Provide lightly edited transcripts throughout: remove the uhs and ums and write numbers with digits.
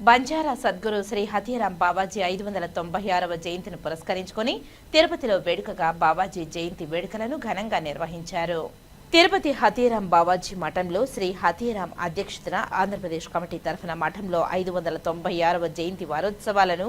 బంజారా సద్గురు శ్రీ హతీరాం బావాజీ 596వ జయంతిని పురస్కరించుకుని తిరుపతిలో వేడుకగా బావాజీ జయంతి వేడుకలను ఘనంగా నిర్వహించారు. తిరుపతి హతీరాం బావాజీ మఠంలో శ్రీ హతీరాం అధ్యక్షతన ఆంధ్రప్రదేశ్ కమిటీ తరఫున మఠంలో 596వ జయంతి వారోత్సవాలను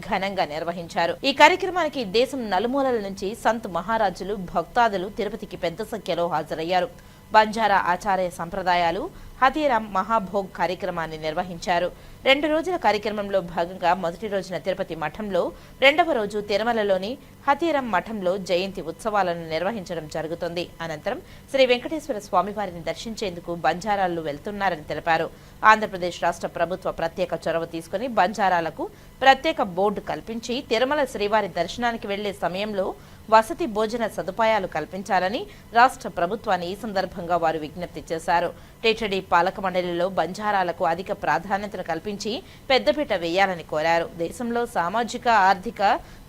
ఘనంగా నిర్వహించారు. ఈ కార్యక్రమానికి దేశం నలుమూలల నుంచి సంత్ మహారాజులు, భక్తాదులు తిరుపతికి పెద్ద సంఖ్యలో హాజరయ్యారు. బంజారా ఆచార్య సంప్రదాయాలు హతీరాం మహాభోగ్ కార్యక్రమాన్ని నిర్వహించారు. 2 రోజుల కార్యక్రమంలో భాగంగా మొదటి రోజున తిరుపతి మఠంలో, రెండవ రోజు తిరుమలలోని హతీరాం మఠంలో జయంతి ఉత్సవాలను నిర్వహించడం జరుగుతుంది. అనంతరం శ్రీ వెంకటేశ్వర స్వామివారిని దర్శించేందుకు బంజారాలు వెళ్తున్నారని తెలిపారు. ఆంధ్రప్రదేశ్ రాష్ట్ర ప్రభుత్వ ప్రత్యేక చొరవ తీసుకుని బంజారాలకు ప్రత్యేక బోర్డు కల్పించి తిరుమల శ్రీవారి దర్శనానికి వెళ్లే సమయంలో వసతి భోజన సదుపాయాలు కల్పించాలని రాష్ట్ర ప్రభుత్వాన్ని ఈ సందర్భంగా వారు విజ్ఞప్తి చేశారు. టీటీడీ పాలక మండలిలో బంజారాలకు అధిక ప్రాధాన్యతను కల్పించి పెద్దపీట వేయాలని కోరారు. దేశంలో సామాజిక, ఆర్థిక,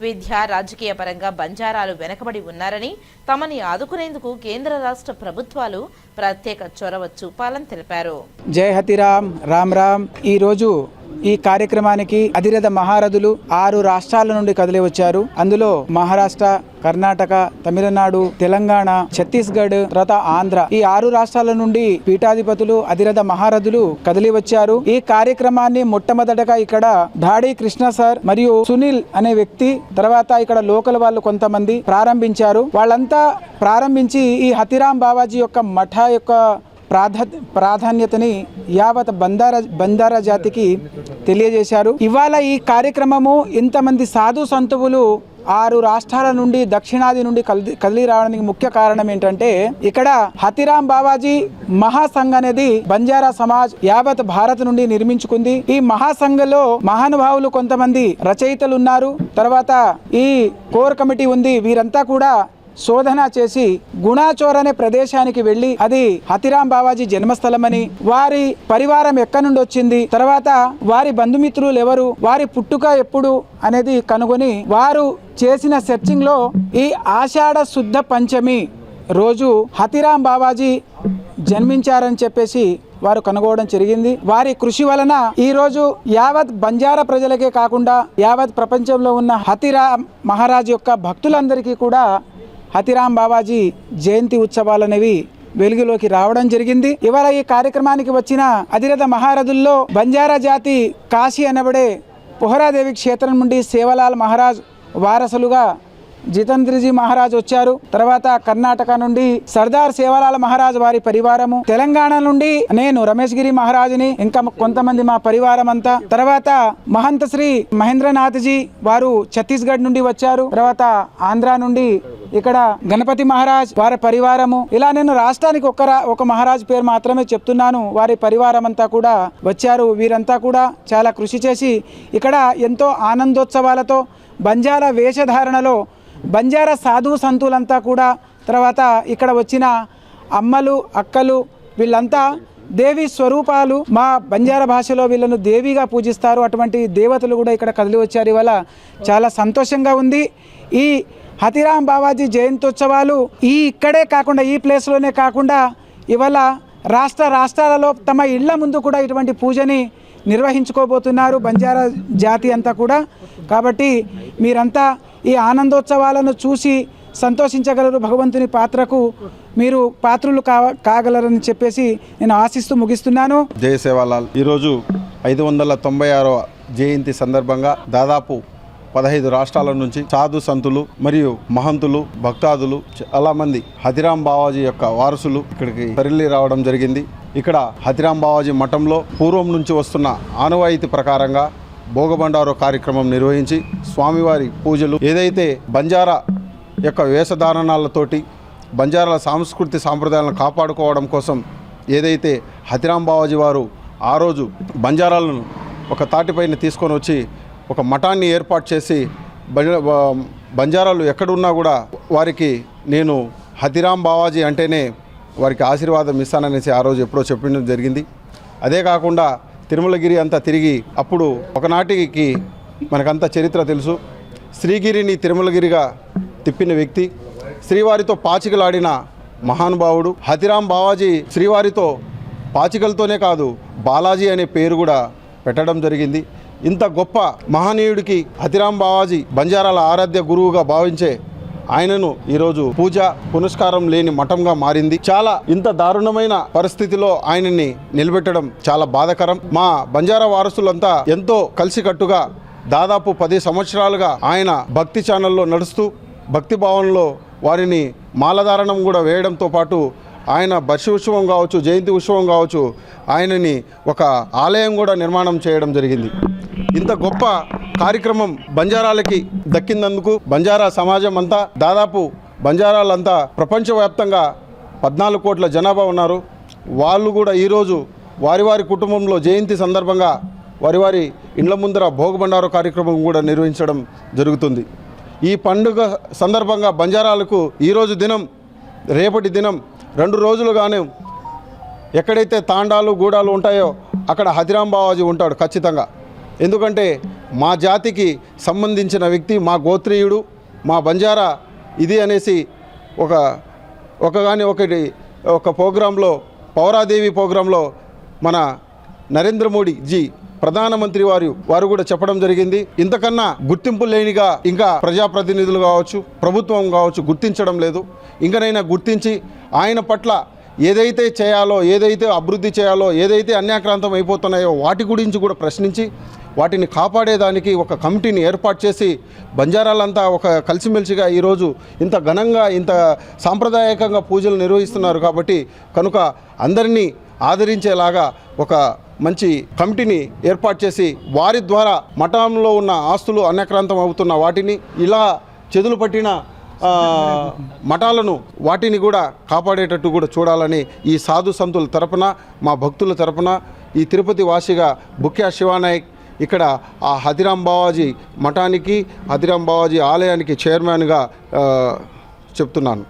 విద్య, రాజకీయ పరంగా బంజారాలు వెనకబడి ఉన్నారని, తమని ఆదుకునేందుకు కేంద్ర రాష్ట్ర ప్రభుత్వాలు ప్రత్యేక చొరవ చూపాలని తెలిపారు. జై హతీరాం, రామ్ రామ్. ఈరోజు ఈ కార్యక్రమానికి అధిరథ మహారథులు 6 రాష్ట్రాల నుండి కదిలి వచ్చారు. అందులో మహారాష్ట్ర, కర్ణాటక, తమిళనాడు, తెలంగాణ, ఛత్తీస్గఢ్, తర్వాత ఆంధ్ర, ఈ 6 రాష్ట్రాల నుండి పీఠాధిపతులు, అధిరథ మహారథులు కదిలి వచ్చారు. ఈ కార్యక్రమాన్ని మొట్టమొదటగా ఇక్కడ ధాడి కృష్ణ సార్ మరియు సునీల్ అనే వ్యక్తి, తర్వాత ఇక్కడ లోకల్ వాళ్ళు కొంతమంది ప్రారంభించారు. వాళ్ళంతా ప్రారంభించి ఈ హతీరాం బావాజీ యొక్క మఠ యొక్క ప్రాధాన్యతని యావత్ బంజారా జాతికి తెలియజేశారు. ఇవాళ ఈ కార్యక్రమము ఇంతమంది సాధు సంతువులు 6 రాష్ట్రాల నుండి, దక్షిణాది నుండి కదిలి రావడానికి ముఖ్య కారణం ఏంటంటే, ఇక్కడ హతీరాం బావాజీ మహాసంఘ్ అనేది బంజారా సమాజ్ యావత్ భారత్ నుండి నిర్మించుకుంది. ఈ మహాసంఘలో మహానుభావులు కొంతమంది రచయితలు ఉన్నారు. తర్వాత ఈ కోర్ కమిటీ ఉంది. వీరంతా కూడా శోధన చేసి గుణాచోర్ అనే ప్రదేశానికి వెళ్లి అది హతీరాం బావాజీ జన్మస్థలమని, వారి పరివారం ఎక్కడి నుండి వచ్చింది, తర్వాత వారి బంధుమిత్రులు ఎవరు, వారి పుట్టుక ఎప్పుడు అనేది కనుగొని వారు చేసిన సెర్చింగ్ లో ఈ ఆషాఢ శుద్ధ పంచమి రోజు హతీరాం బావాజీ జన్మించారని చెప్పేసి వారు కనుగొనడం జరిగింది. వారి కృషి వలన ఈ రోజు యావత్ బంజారా ప్రజలకే కాకుండా యావత్ ప్రపంచంలో ఉన్న హతీరాం మహారాజ్ యొక్క భక్తులందరికీ కూడా హతీరాం బావాజీ జయంతి ఉత్సవాలనేవి వెలుగులోకి రావడం జరిగింది. ఇవాళ ఈ కార్యక్రమానికి వచ్చిన అధిరథ మహారథుల్లో బంజారా జాతి కాశీ అనబడే పోహరాదేవి క్షేత్రం నుండి సేవలాల్ మహారాజ్ వారసులుగా జితేంద్రజీ మహారాజ్ వచ్చారు. తర్వాత కర్ణాటక నుండి సర్దార్ సేవలాల్ మహారాజ్ వారి పరివారము, తెలంగాణ నుండి నేను రమేష్ గిరి మహారాజుని, ఇంకా కొంతమంది మా పరివారం అంతా, తర్వాత మహంత శ్రీ మహేంద్రనాథ్ జీ వారు ఛత్తీస్గఢ్ నుండి వచ్చారు. తర్వాత ఆంధ్ర నుండి ఇక్కడ గణపతి మహారాజ్ వారి పరివారము. ఇలా నేను రాష్ట్రానికి ఒక మహారాజ్ పేరు మాత్రమే చెప్తున్నాను. వారి పరివారం అంతా కూడా వచ్చారు. వీరంతా కూడా చాలా కృషి చేసి ఇక్కడ ఎంతో ఆనందోత్సవాలతో బంజారా వేషధారణలో బంజారా సాధువు సంతులంతా కూడా, తర్వాత ఇక్కడ వచ్చిన అమ్మలు, అక్కలు వీళ్ళంతా దేవి స్వరూపాలు. మా బంజారా భాషలో వీళ్ళను దేవిగా పూజిస్తారు. అటువంటి దేవతలు కూడా ఇక్కడ కదిలి వచ్చారు. ఇవాళ చాలా సంతోషంగా ఉంది. ఈ హతీరాం బావాజీ జయంత్యోత్సవాలు ఇక్కడే కాకుండా, ఈ ప్లేస్లోనే కాకుండా ఇవాళ రాష్ట్రాలలో తమ ఇళ్ల ముందు కూడా ఇటువంటి పూజని నిర్వహించుకోబోతున్నారు బంజారా జాతి అంతా కూడా. కాబట్టి మీరంతా ఈ ఆనందోత్సవాలను చూసి సంతోషించగలరు. భగవంతుని పాత్రకు మీరు పాత్రులు కాగలరని చెప్పేసి నేను ఆశిస్తూ ముగిస్తున్నాను. జై సేవాలాల్. ఈరోజు 596వ జయంతి సందర్భంగా దాదాపు 15 రాష్ట్రాల నుంచి సాధు సంతులు మరియు మహంతులు, భక్తాదులు చాలా మంది హతీరాం బావాజీ యొక్క వారసులు ఇక్కడికి తరలి రావడం జరిగింది. ఇక్కడ హతీరాం బావాజీ మఠంలో పూర్వం నుంచి వస్తున్న ఆనవాయితీ ప్రకారంగా భోగబండారో కార్యక్రమం నిర్వహించి స్వామివారి పూజలు, ఏదైతే బంజారా యొక్క వేషధారణాలతోటి బంజారాల సాంస్కృతిక సాంప్రదాయాలను కాపాడుకోవడం కోసం ఏదైతే హతీరాం బావాజీ వారు ఆ రోజు బంజారాలను ఒక తాటిపైన తీసుకొని వచ్చి ఒక మఠాన్ని ఏర్పాటు చేసి బంజారాలు ఎక్కడున్నా కూడా వారికి నేను హతీరాం బావాజీ అంటేనే వారికి ఆశీర్వాదం ఇస్తాననేసి ఆ రోజు ఎప్పుడో చెప్పడం జరిగింది. అదే కాకుండా తిరుమలగిరి అంతా తిరిగి అప్పుడు ఒకనాటికి మనకంతా చరిత్ర తెలుసు. శ్రీగిరిని తిరుమలగిరిగా తిప్పిన వ్యక్తి, శ్రీవారితో పాచికలాడిన మహానుభావుడు హతీరాం బావాజీ. శ్రీవారితో పాచికలతోనే కాదు, బాలాజీ అనే పేరు కూడా పెట్టడం జరిగింది. ఇంత గొప్ప మహనీయుడికి హథీరాం బావాజీ బంజారాల ఆరాధ్య గురువుగా భావించే ఆయనను ఈరోజు పూజ పునస్కారం లేని మఠంగా మారింది. చాలా ఇంత దారుణమైన పరిస్థితిలో ఆయనని నిలబెట్టడం చాలా బాధాకరం. మా బంజారా వారసులంతా ఎంతో కలిసికట్టుగా దాదాపు 10 సంవత్సరాలుగా ఆయన భక్తి ఛానల్లో నడుస్తూ భక్తి భావనలో వారిని మాలధారణం కూడా వేయడంతో పాటు ఆయన బర్షి ఉత్సవం కావచ్చు, జయంతి ఉత్సవం కావచ్చు, ఆయనని ఒక ఆలయం కూడా నిర్మాణం చేయడం జరిగింది. ఇంత గొప్ప కార్యక్రమం బంజారాలకి దక్కినందుకు బంజారా సమాజం అంతా, దాదాపు బంజారాలంతా ప్రపంచవ్యాప్తంగా 14 కోట్ల జనాభా ఉన్నారు. వాళ్ళు కూడా ఈరోజు వారి వారి కుటుంబంలో జయంతి సందర్భంగా వారి ఇండ్ల ముందర భోగబండారు కార్యక్రమం కూడా నిర్వహించడం జరుగుతుంది. ఈ పండుగ సందర్భంగా బంజారాలకు ఈరోజు దినం, రేపటి దినం 2 రోజులుగానే ఎక్కడైతే తాండాలు గూడాలు ఉంటాయో అక్కడ హథీరాం బావాజీ ఉంటాడు ఖచ్చితంగా. ఎందుకంటే మా జాతికి సంబంధించిన వ్యక్తి, మా గోత్రీయుడు, మా బంజారా ఇది అనేసి ఒక ప్రోగ్రాంలో, పౌరాదేవి ప్రోగ్రాంలో మన నరేంద్ర మోడీ జీ ప్రధానమంత్రి వారు కూడా చెప్పడం జరిగింది. ఇంతకన్నా గుర్తింపు లేనిగా ఇంకా ప్రజాప్రతినిధులు కావచ్చు, ప్రభుత్వం కావచ్చు గుర్తించడం లేదు. ఇంకనైనా గుర్తించి ఆయన పట్ల ఏదైతే చేయాలో, ఏదైతే అభివృద్ధి చేయాలో, ఏదైతే అన్యాక్రాంతం అయిపోతున్నాయో వాటి గురించి కూడా ప్రశ్నించి వాటిని కాపాడేదానికి ఒక కమిటీని ఏర్పాటు చేసి బంజారాలంతా ఒక కలిసిమెలిసిగా ఈరోజు ఇంత ఘనంగా, ఇంత సాంప్రదాయకంగా పూజలు నిర్వహిస్తున్నారు. కాబట్టి కనుక అందరినీ ఆదరించేలాగా ఒక మంచి కమిటీని ఏర్పాటు చేసి వారి ద్వారా మఠంలో ఉన్న ఆస్తులు అన్యాక్రాంతం అవుతున్న వాటిని, ఇలా చెదులు పట్టిన మఠాలను వాటిని కూడా కాపాడేటట్టు కూడా చూడాలని ఈ సాధు సంతుల తరపున, మా భక్తుల తరపున, ఈ తిరుపతి వాసిగా బుక్యా శివానాయక్ ఇక్కడ ఆ హథీరాం బావాజీ మఠానికి, హథీరాం బావాజీ ఆలయానికి చైర్మన్గా చెప్తున్నాను.